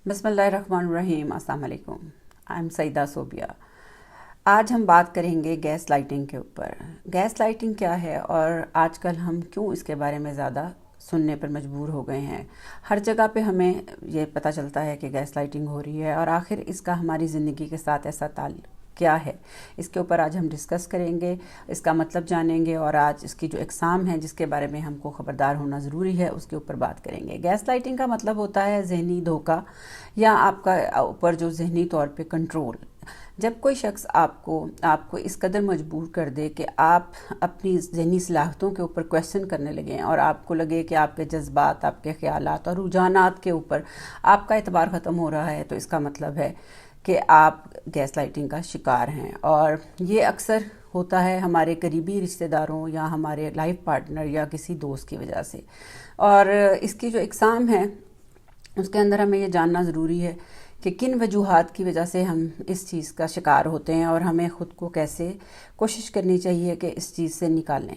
बिस्मिल्लाहिर्रहमानिर्रहीम। अस्सलाम वालेकुम। I am Saeeda Sobia. आज हम बात करेंगे गैस लाइटिंग के ऊपर। गैस लाइटिंग क्या है और आजकल हम क्यों इसके बारे में ज़्यादा सुनने पर मजबूर हो गए हैं। हर जगह पे हमें ये पता चलता है कि गैस लाइटिंग हो रही है और आखिर इसका हमारी ज़िंदगी के साथ ऐसा ताल्लुक़ क्या है, इसके ऊपर आज हम डिस्कस करेंगे, इसका मतलब जानेंगे और आज इसकी जो इकसाम है जिसके बारे में हमको ख़बरदार होना ज़रूरी है उसके ऊपर बात करेंगे। गैस लाइटिंग का मतलब होता है ज़हनी धोखा या आपका ऊपर जो ज़हनी तौर पे कंट्रोल। जब कोई शख्स आपको इस कदर मजबूर कर दे कि आप अपनी ज़हनी सलाहियतों के ऊपर क्वेश्चन करने लगें और आपको लगे कि आपके जज्बात, आपके ख़यालात और रुझानात के ऊपर आपका एतबार ख़त्म हो रहा है, तो इसका मतलब है कि आप गैस लाइटिंग का शिकार हैं। और ये अक्सर होता है हमारे करीबी रिश्तेदारों या हमारे लाइफ पार्टनर या किसी दोस्त की वजह से। और इसकी जो इकसाम है उसके अंदर हमें ये जानना ज़रूरी है कि किन वजूहात की वजह से हम इस चीज़ का शिकार होते हैं और हमें ख़ुद को कैसे कोशिश करनी चाहिए कि इस चीज़ से निकालें।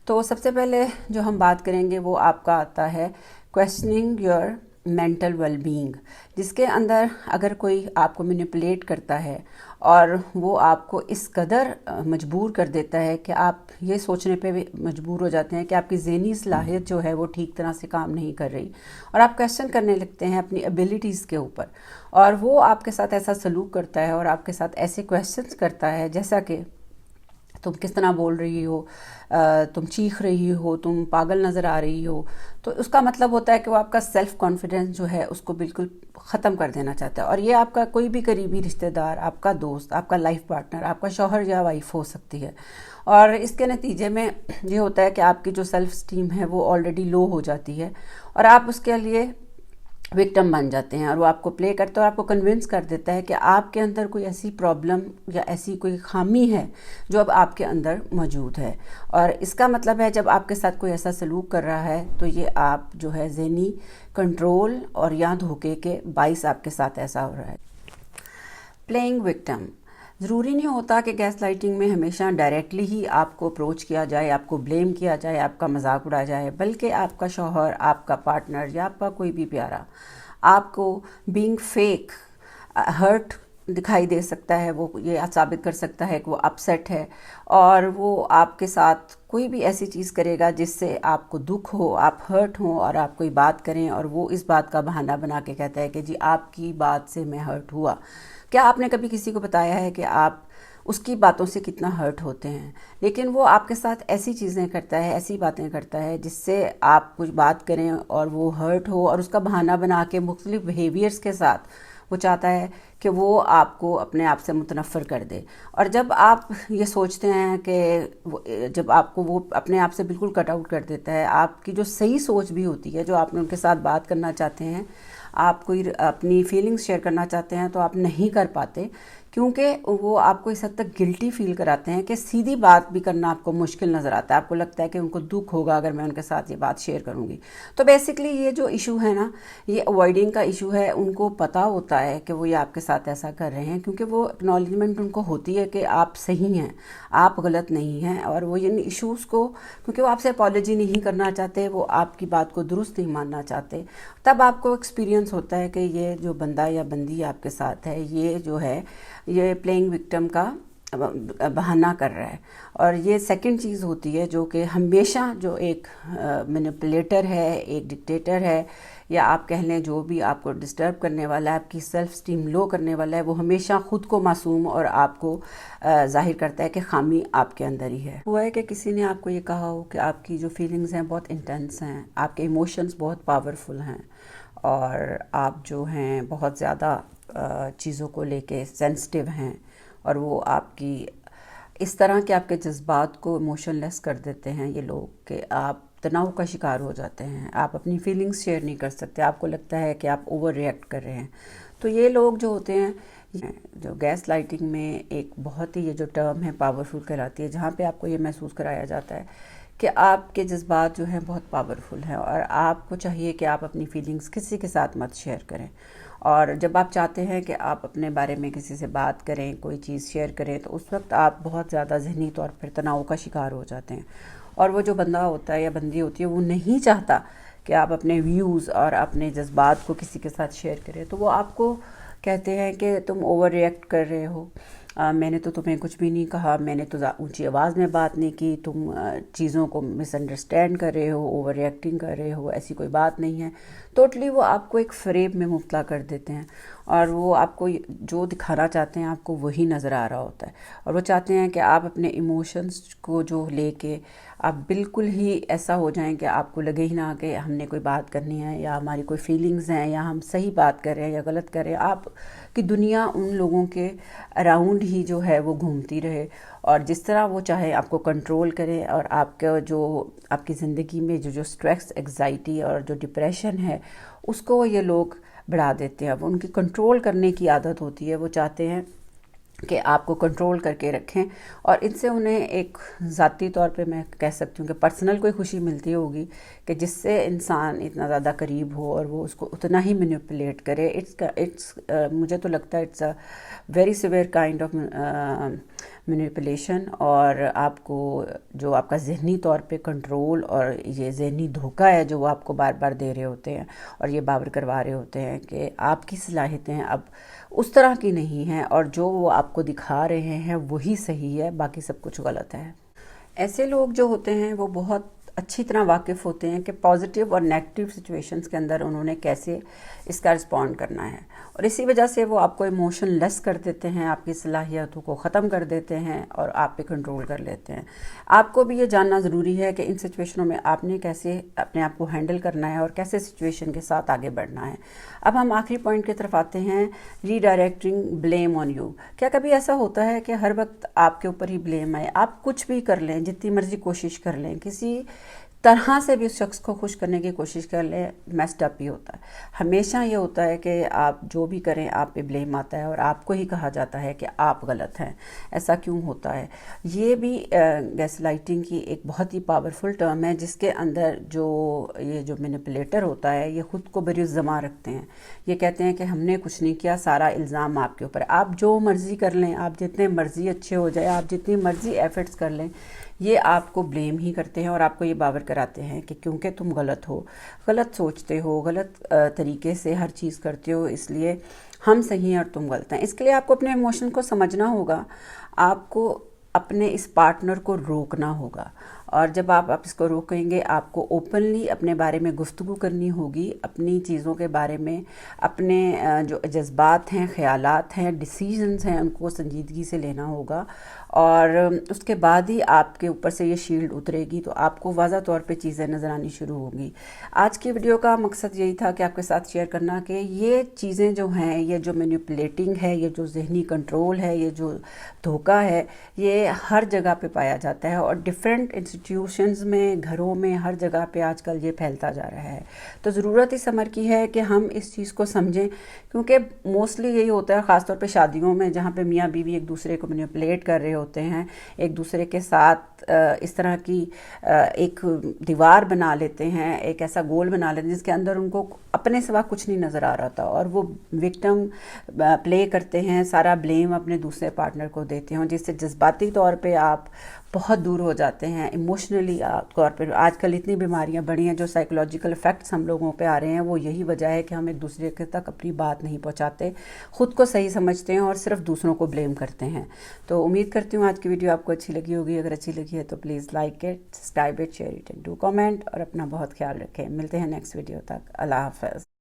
तो सबसे पहले जो हम बात करेंगे वो आपका आता है क्वेश्चनिंग योर मेंटल वेलबींग, जिसके अंदर अगर कोई आपको मैनिपुलेट करता है और वो आपको इस कदर मजबूर कर देता है कि आप ये सोचने पे भी मजबूर हो जाते हैं कि आपकी ज़हनी सलाहियत जो है वो ठीक तरह से काम नहीं कर रही और आप क्वेश्चन करने लगते हैं अपनी एबिलिटीज़ के ऊपर, और वो आपके साथ ऐसा सलूक करता है और आपके साथ ऐसे क्वेश्चंस करता है जैसा कि तुम किस तरह बोल रही हो, तुम चीख रही हो, तुम पागल नज़र आ रही हो। तो उसका मतलब होता है कि वो आपका सेल्फ़ कॉन्फिडेंस जो है उसको बिल्कुल ख़त्म कर देना चाहता है। और ये आपका कोई भी करीबी रिश्तेदार, आपका दोस्त, आपका लाइफ पार्टनर, आपका शौहर या वाइफ हो सकती है। और इसके नतीजे में ये होता है कि आपकी जो सेल्फ़ स्टीम है वो ऑलरेडी लो हो जाती है और आप उसके लिए विक्टिम बन जाते हैं और वो आपको प्ले करता है और आपको कन्विंस कर देता है कि आपके अंदर कोई ऐसी प्रॉब्लम या ऐसी कोई खामी है जो अब आपके अंदर मौजूद है। और इसका मतलब है जब आपके साथ कोई ऐसा सलूक कर रहा है तो ये आप जो है ज़हनी कंट्रोल और या धोखे के बाइस आपके साथ ऐसा हो रहा है। Playing victim. ज़रूरी नहीं होता कि गैस लाइटिंग में हमेशा डायरेक्टली ही आपको अप्रोच किया जाए, आपको ब्लेम किया जाए, आपका मजाक उड़ाया जाए, बल्कि आपका शौहर, आपका पार्टनर या आपका कोई भी प्यारा आपको बीइंग फेक हर्ट दिखाई दे सकता है। वो ये साबित कर सकता है कि वो अपसेट है और वो आपके साथ कोई भी ऐसी चीज़ करेगा जिससे आपको दुख हो, आप हर्ट हों और आप कोई बात करें और वो इस बात का बहाना बना के कहता है कि जी आपकी बात से मैं हर्ट हुआ। क्या आपने कभी किसी को बताया है कि आप उसकी बातों से कितना हर्ट होते हैं? लेकिन वो आपके साथ ऐसी चीज़ें करता है, ऐसी बातें करता है जिससे आप कुछ बात करें और वो हर्ट हो और उसका बहाना बना के मुख्तलिफ बिहेवियर्स के साथ वो चाहता है कि वो आपको अपने आप से मुतनफ़र कर दे। और जब आप ये सोचते हैं कि जब आपको वो अपने आप से बिल्कुल कट आउट कर देता है, आपकी जो सही सोच भी होती है, जो आपने उनके साथ बात करना चाहते हैं, आप कोई अपनी फीलिंग्स शेयर करना चाहते हैं तो आप नहीं कर पाते क्योंकि वो आपको इस हद तक गिल्टी फील कराते हैं कि सीधी बात भी करना आपको मुश्किल नज़र आता है। आपको लगता है कि उनको दुख होगा अगर मैं उनके साथ ये बात शेयर करूँगी। तो बेसिकली ये जो इशू है ना, ये अवॉइडिंग का इशू है। उनको पता होता है कि वो ये आपके साथ ऐसा कर रहे हैं क्योंकि वो एक्नॉलेजमेंट उनको होती है कि आप सही हैं, आप गलत नहीं हैं। और वो इन इशूज़ को, क्योंकि वो आपसे अपॉलॉजी नहीं करना चाहते, वो आपकी बात को दुरुस्त नहीं मानना चाहते, तब आपको एक्सपीरियंस होता है कि ये जो बंदा या बंदी आपके साथ है ये जो है ये प्लेइंग विक्टिम का बहाना कर रहा है। और ये सेकंड चीज़ होती है जो कि हमेशा जो एक मैनिपुलेटर है, एक डिक्टेटर है, या आप कह लें जो भी आपको डिस्टर्ब करने वाला है, आपकी सेल्फ स्टीम लो करने वाला है, वो हमेशा ख़ुद को मासूम और आपको ज़ाहिर करता है कि खामी आपके अंदर ही है। हुआ है कि किसी ने आपको ये कहा हो कि आपकी जो फीलिंग्स हैं बहुत इंटेंस हैं, आपके इमोशंस बहुत पावरफुल हैं और आप जो हैं बहुत ज़्यादा चीज़ों को लेके सेंसिटिव हैं और वो आपकी इस तरह के आपके जज्बात को इमोशनलेस कर देते हैं ये लोग कि आप तनाव का शिकार हो जाते हैं, आप अपनी फीलिंग्स शेयर नहीं कर सकते, आपको लगता है कि आप ओवर रिएक्ट कर रहे हैं। तो ये लोग जो होते हैं, जो गैस लाइटिंग में एक बहुत ही ये जो टर्म है पावरफुल कहलाती है, जहाँ पे आपको ये महसूस कराया जाता है कि आपके जज्बात जो हैं बहुत पावरफुल हैं और आपको चाहिए कि आप अपनी फीलिंग्स किसी के साथ मत शेयर करें। और जब आप चाहते हैं कि आप अपने बारे में किसी से बात करें, कोई चीज़ शेयर करें, तो उस वक्त आप बहुत ज़्यादा ज़हनी तौर पर तनाव का शिकार हो जाते हैं। और वो जो बंदा होता है या बंदी होती है वो नहीं चाहता کہ آپ اپنے ویوز اور اپنے جذبات کو کسی کے ساتھ شیئر کریں تو وہ آپ کو کہتے ہیں کہ تم اوور ریئیکٹ کر رہے ہو، میں نے تو تمہیں کچھ بھی نہیں کہا، میں نے تو اونچی آواز میں بات نہیں کی، تم چیزوں کو مس انڈرسٹینڈ کر رہے ہو، اوور ریئیکٹنگ کر رہے ہو، ایسی کوئی بات نہیں ہے۔ ٹوٹلی وہ آپ کو ایک فریب میں مبتلا کر دیتے ہیں اور وہ آپ کو جو دکھانا چاہتے ہیں آپ کو وہی نظر آ رہا ہوتا ہے، اور وہ چاہتے ہیں کہ آپ اپنے ایموشنز کو جو لے کے آپ بالکل ہی ایسا ہو جائیں کہ آپ کو لگے ہی نہ کہ ہم نے کوئی بات کرنی ہے یا ہماری کوئی فیلنگز ہیں یا ہم صحیح بات کر رہے ہیں یا غلط کر رہے ہیں۔ آپ کی دنیا ان لوگوں کے اراؤنڈ ہی جو ہے وہ گھومتی رہے اور جس طرح وہ چاہے آپ کو کنٹرول کرے، اور آپ کا جو آپ کی زندگی میں جو اسٹریس، ایگزائٹی اور جو ڈپریشن ہے اس کو یہ لوگ بڑھا دیتے ہیں۔ اب ان کی کنٹرول کرنے کی عادت ہوتی ہے، وہ چاہتے ہیں کہ آپ کو کنٹرول کر کے رکھیں، اور ان سے انہیں ایک ذاتی طور پہ میں کہہ سکتی ہوں کہ پرسنل کوئی خوشی ملتی ہوگی کہ جس سے انسان اتنا زیادہ قریب ہو اور وہ اس کو اتنا ہی مینیپولیٹ کرے۔ مجھے تو لگتا ہے it's a very severe kind of manipulation, اور آپ کو جو آپ کا ذہنی طور پہ کنٹرول اور یہ ذہنی دھوکہ ہے جو وہ آپ کو بار بار دے رہے ہوتے ہیں اور یہ باور کروا رہے ہوتے ہیں کہ آپ کی صلاحیتیں اب اس طرح کی نہیں ہیں اور جو وہ آپ کو دکھا رہے ہیں وہی صحیح ہے، باقی سب کچھ غلط ہے۔ ایسے لوگ جو ہوتے ہیں وہ بہت اچھی طرح واقف ہوتے ہیں کہ پازیٹیو اور نیگیٹیو سچویشنز کے اندر انہوں نے کیسے اس کا رسپونڈ کرنا ہے، اور اسی وجہ سے وہ آپ کو ایموشن لیس کر دیتے ہیں، آپ کی صلاحیتوں کو ختم کر دیتے ہیں اور آپ پہ کنٹرول کر لیتے ہیں۔ آپ کو بھی یہ جاننا ضروری ہے کہ ان سچویشنوں میں آپ نے کیسے اپنے آپ کو ہینڈل کرنا ہے اور کیسے سچویشن کے ساتھ آگے بڑھنا ہے۔ اب ہم آخری پوائنٹ کی طرف آتے ہیں، ری ڈائریکٹنگ بلیم آن یو۔ کیا کبھی ایسا ہوتا ہے کہ ہر وقت آپ کے اوپر ہی بلیم آئے؟ آپ کچھ بھی کر لیں، جتنی مرضی کوشش کر لیں، کسی طرح سے بھی اس شخص کو خوش کرنے کی کوشش کر لیں، میسڈ اپ ہی ہوتا ہے۔ ہمیشہ یہ ہوتا ہے کہ آپ جو بھی کریں آپ پہ بلیم آتا ہے اور آپ کو ہی کہا جاتا ہے کہ آپ غلط ہیں۔ ایسا کیوں ہوتا ہے؟ یہ بھی گیس لائٹنگ کی ایک بہت ہی پاورفل ٹرم ہے جس کے اندر یہ جو مینیپولیٹر ہوتا ہے یہ خود کو بری الزامہ رکھتے ہیں۔ یہ کہتے ہیں کہ ہم نے کچھ نہیں کیا، سارا الزام آپ کے اوپر ہے، آپ جو مرضی کر لیں، آپ جتنے مرضی اچھے ہو جائیں، آپ جتنی مرضی ایفرٹس کر لیں، یہ آپ کو بلیم ہی کرتے ہیں اور آپ کو یہ باور کراتے ہیں کہ کیونکہ تم غلط ہو، غلط سوچتے ہو، غلط طریقے سے ہر چیز کرتے ہو، اس لیے ہم صحیح ہیں اور تم غلط ہیں۔ اس کے لیے آپ کو اپنے ایموشن کو سمجھنا ہوگا، آپ کو اپنے اس پارٹنر کو روکنا ہوگا، اور جب آپ اس کو روکیں گے آپ کو اوپنلی اپنے بارے میں گفتگو کرنی ہوگی، اپنی چیزوں کے بارے میں، اپنے جو جذبات ہیں، خیالات ہیں، ڈیسیژنز ہیں، ان کو سنجیدگی سے لینا ہوگا، اور اس کے بعد ہی آپ کے اوپر سے یہ شیلڈ اترے گی تو آپ کو واضح طور پہ چیزیں نظر آنی شروع ہوگی۔ آج کی ویڈیو کا مقصد یہی تھا کہ آپ کے ساتھ شیئر کرنا کہ یہ چیزیں جو ہیں، یہ جو مینیپولیٹنگ ہے، یہ جو ذہنی کنٹرول ہے، یہ جو دھوکہ ہے، یہ ہر جگہ پہ پایا جاتا ہے، اور ڈیفرنٹ انسٹیٹیوشنز میں، گھروں میں، ہر جگہ پہ آج کل یہ پھیلتا جا رہا ہے۔ تو ضرورت اس امر کی ہے کہ ہم اس چیز کو سمجھیں، کیونکہ موسٹلی یہی ہوتا ہے خاص طور پہ شادیوں میں جہاں پہ میاں بیوی ایک دوسرے کو مینیپولیٹ کر رہے ہوتے ہیں، ایک دوسرے کے ساتھ اس طرح کی ایک دیوار بنا لیتے ہیں، ایک ایسا گول بنا لیتے ہیں جس کے اندر ان کو اپنے سوا کچھ نہیں نظر آ رہا تھا، اور وہ وکٹم پلے کرتے ہیں، سارا بلیم اپنے دوسرے پارٹنر کو دیتے ہیں، جس سے جذباتی طور پہ آپ بہت دور ہو جاتے ہیں، ایموشنلی طور پہ۔ آج کل اتنی بیماریاں بڑھی ہیں، جو سائیکولوجیکل افیکٹس ہم لوگوں پہ آ رہے ہیں، وہ یہی وجہ ہے کہ ہم ایک دوسرے کے تک اپنی بات نہیں پہنچاتے، خود کو صحیح سمجھتے ہیں اور صرف دوسروں کو بلیم کرتے ہیں۔ تو امید کرتی ہوں آج کی ویڈیو آپ کو اچھی لگی ہوگی۔ اگر اچھی لگی ہے تو please like it, subscribe it, share it, do comment, اور اپنا بہت خیال رکھیں۔ ملتے ہیں نیکسٹ ویڈیو تک، اللہ حافظ۔